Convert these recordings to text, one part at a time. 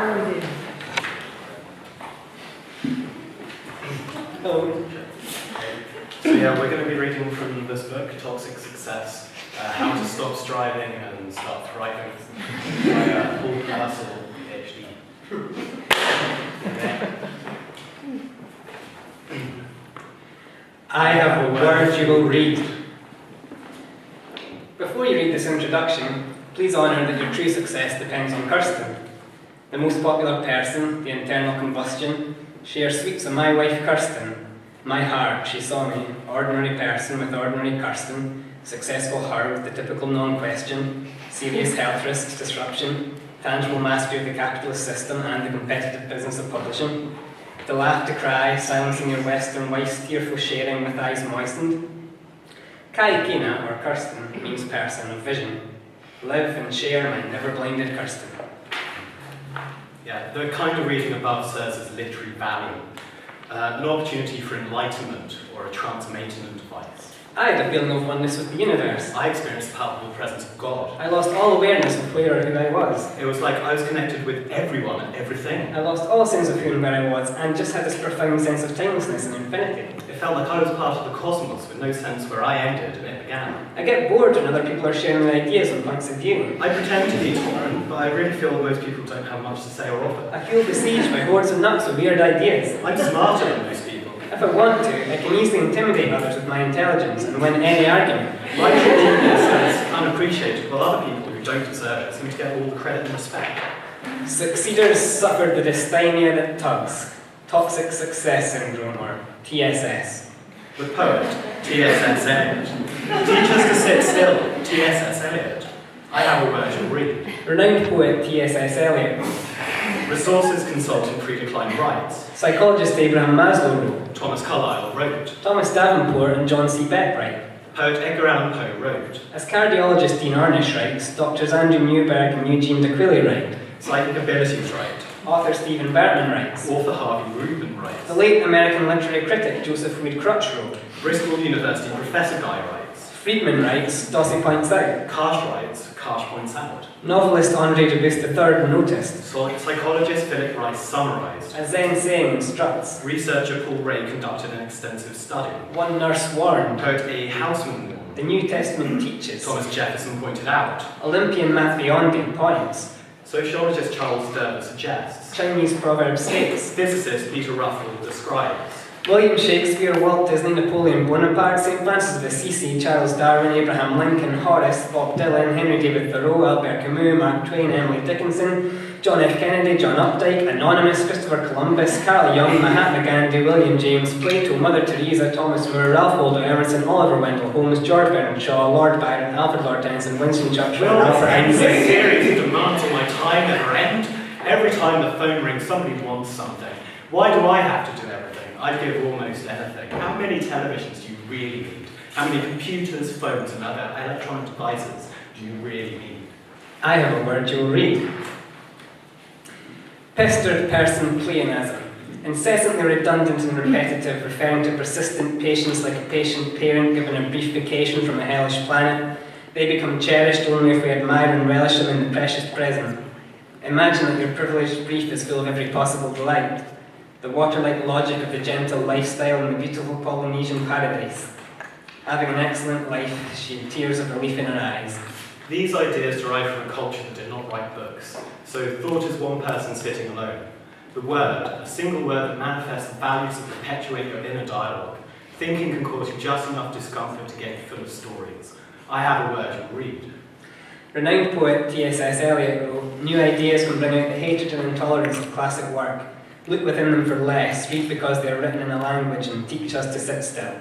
So yeah, we're going to be reading from this book, Toxic Success, How to Stop Striving and Start Thriving, by Auld Enemies, PhD. I have a word you will read. Before you read this introduction, please honour that your true success depends on Kirsten. The most popular person, the internal combustion, shares sweeps of my wife Kirsten. My heart, she saw me, ordinary person with ordinary Kirsten, successful her with the typical non-question, serious health risks, disruption, tangible mastery of the capitalist system and the competitive business of publishing, to laugh, to cry, silencing your Western wife's tearful sharing with eyes moistened. Kai Kina, or Kirsten, means person of vision. Live and share my never-blinded Kirsten. Yeah, the kind of reading above serves as literary value, an opportunity for enlightenment or a trans-maintenance device. I had a feeling of oneness with the universe. I experienced the palpable presence of God. I lost all awareness of where or who I was. It was like I was connected with everyone and everything. I lost all sense of who and where I was, and just had this profound sense of timelessness and infinity. It felt like I was part of the cosmos with no sense where I ended and it began. I get bored when other people are sharing their ideas and points of view. I pretend to be tolerant, but I really feel most people don't have much to say or offer. I feel besieged by hordes of nuts with weird ideas. I'm smarter than most people. If I want to, I can easily intimidate others with my intelligence and win any argument. My uniqueness is unappreciated, while other people who don't deserve it seem to get all the credit and respect. Succeeders suffered the dysthymia that tugs, toxic success syndrome, or TSS. The poet, T.S.S. Eliot. Teach us to sit still, T.S.S. Eliot. I have a word you'll read. Renowned poet T.S.S. Eliot. Resources consultant Frida Klein writes. Psychologist Abraham Maslow wrote. Thomas Carlyle wrote. Thomas Davenport and John C. Beck write. Poet Edgar Allan Poe wrote. As cardiologist Dean Ornish writes, Doctors Andrew Newberg and Eugene de Quilly write. Psychic abilities write. Author Stephen Bertman writes. Author Harvey Rubin writes. The late American literary critic Joseph Wood Crutch wrote. Bristol University Professor Guy writes. Friedman writes, Dossie points out. Karsh writes, Karsh points out. Novelist Andre Dubus III noticed. Psychologist Philip Rice summarised. A Zen saying instructs. Researcher Paul Ray conducted an extensive study. One nurse warned. Poet A. Houseman warned. The New Testament teaches. Thomas Jefferson pointed out. Olympian Matt Biondi points. Sociologist Charles Derber suggests. Chinese proverb states. Physicist Peter Ruffle describes. William Shakespeare, Walt Disney, Napoleon Bonaparte, St. Francis of Assisi, Charles Darwin, Abraham Lincoln, Horace, Bob Dylan, Henry David Thoreau, Albert Camus, Mark Twain, Emily Dickinson, John F. Kennedy, John Updike, Anonymous, Christopher Columbus, Carl Jung, Mahatma Gandhi, William James, Plato, Mother Teresa, Thomas More, Ralph Waldo Emerson, Oliver Wendell Holmes, George Bernard Shaw, Lord Byron, Alfred Lord Tennyson, Winston Churchill, and Alfred Einstein. This series demands on my time never end. Every time the phone rings, somebody wants something. Why do I have to do everything? I'd give almost anything. How many televisions do you really need? How many computers, phones, and other electronic devices do you really need? I have a word you'll read. Pestered person pleonasm. Incessantly redundant and repetitive, referring to persistent patience like a patient parent given a brief vacation from a hellish planet. They become cherished only if we admire and relish them in the precious present. Imagine that your privileged brief is full of every possible delight. The water-like logic of the gentle lifestyle in the beautiful Polynesian paradise. Having an excellent life, she had tears of relief in her eyes. These ideas derive from a culture that did not write books. So thought is one person sitting alone. The word, a single word that manifests the values that perpetuate your inner dialogue. Thinking can cause you just enough discomfort to get you full of stories. I have a word you'll read. Renowned poet T.S.S. Eliot wrote, new ideas can bring out the hatred and intolerance of classic work. Look within them for less, read because they are written in a language and teach us to sit still.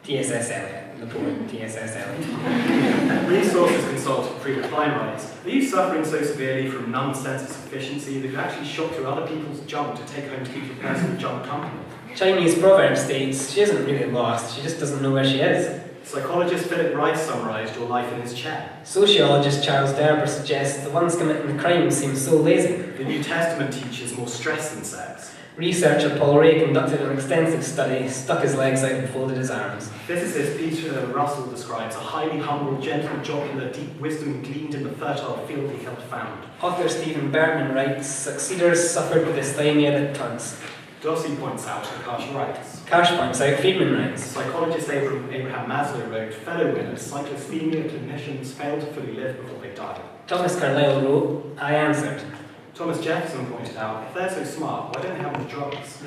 T.S.S. Eliot, the poet T.S.S. Eliot. Resources consultant Frida Klein writes, are you suffering so severely from numb sense of sufficiency that you actually shop through other people's junk to take home to keep your personal junk company? Chinese proverb states, she isn't really lost, she just doesn't know where she is. Psychologist Philip Rice summarised your life in his chair. Sociologist Charles Derber suggests the ones committing the crime seem so lazy. The New Testament teaches more stress than sex. Researcher Paul Ray conducted an extensive study, stuck his legs out and folded his arms. Physicist Peter Russell describes a highly humble, gentle, jocular, deep wisdom gleaned in the fertile field he helped found. Author Stephen Bergman writes, succeeders suffered the dysthymia that tugs. Dossie points out that Karsh writes. Karsh points out, Friedman writes. Psychologist Abraham Maslow wrote, fellow winners, cyclothemia clinicians fail to fully live before they die. Thomas Carlyle wrote, I answered. Thomas Jefferson pointed out, if they're so smart, why don't they have more drugs?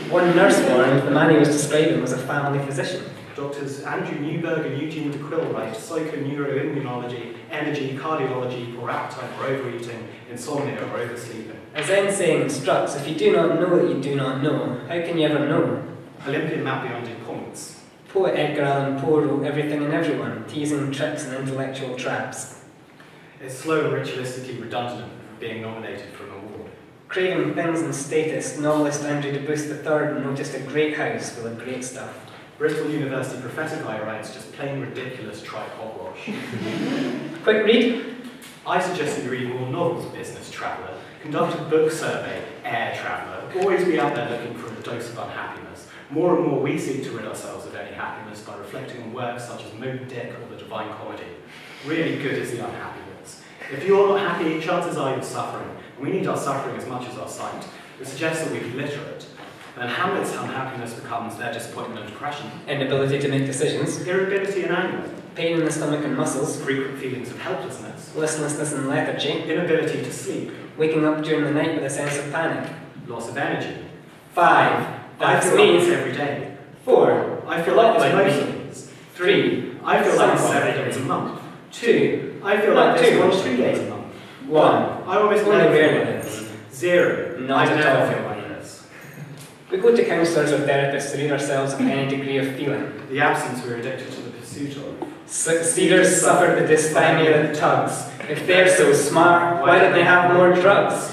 One nurse warned the man he was describing was a family physician. Doctors Andrew Newberg and Eugene de Quille write psychoneuroimmunology, energy, cardiology, poor appetite or overeating, insomnia or oversleeping. As Zen saying instructs, if you do not know that you do not know, how can you ever know? Olympian Mapbeyond points. Poet Edgar Allan Poe wrote everything and everyone, teasing tricks and intellectual traps. It's slow and ritualistically redundant for being nominated for an award. Craving things and status, novelist Andrew Debus III noticed a great house full of great stuff. Bristol University prophetic guy writes just plain ridiculous trite hogwash. Quick read. I suggest that you read more novels, Business Traveller. Conduct a book survey, Air Traveller. Always be out there looking for a dose of unhappiness. More and more we seek to rid ourselves of any happiness by reflecting on works such as Moby Dick or The Divine Comedy. Really good is the unhappy bits. If you're not happy, chances are you're suffering. And we need our suffering as much as our sight. We suggest that we be literate. And Hamlet's unhappiness becomes their disappointment and depression. Inability to make decisions. Irritability and anger. Pain in the stomach and muscles. Frequent feelings of helplessness. Listlessness and lethargy. Inability to sleep. Waking up during the night with a sense of panic. Loss of energy. 5. I That's feel like me. this every day. 4. I feel like this Like most me. days. 3. I feel like this Somewhat 7 days a month. 2. I feel like this 1 to 2 days a month. 1. I almost Only never feel rarely like is. this. 0. Not I at never all. feel like this. We go to counsellors or therapists to rid ourselves of any degree of feeling. The absence we're addicted to the pursuit of. Succeeders suffer the dysthymia that tugs. If they're so smart, why don't they have more drugs?